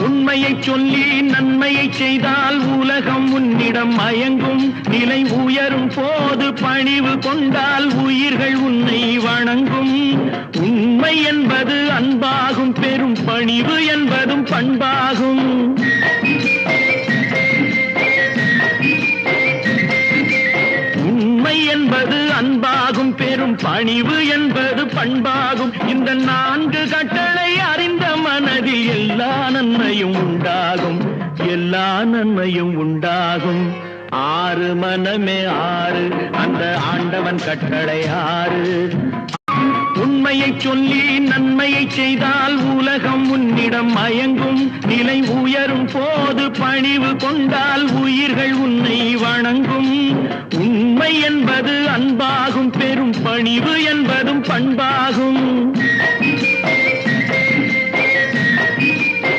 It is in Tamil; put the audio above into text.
உண்மையை சொல்லி நன்மையை செய்தால் உலகம் உன்னிடம் மயங்கும். நிலை உயரும் போது பணிவு கொண்டால் உயிர்கள் உன்னை வணங்கும். உண்மை என்பது அன்பாகும், பெரும் பணிவு என்பதும் பண்பாகும். உண்மை என்பது அன்பாகும், பெரும் பணிவு என்பது பண்பாகும். இந்த 4 கட்டளை அறிந்த மனதில் எல்லா நன்மையும் உண்டாகும், எல்லா நன்மையும் உண்டாகும். 6 மனமே 6, அந்த ஆண்டவன் கட்டளை 6. உண்மையை சொல்லி நன்மையை செய்தால் உலகம் உன்னிடம் மயங்கும். நிலை உயரும் போது பணிவு கொண்டால் உயிர்கள் உன்னை வணங்கும். உண்மை என்பது அன்பாகும், பெரும் பணிவு என்பதும் பண்பாகும்.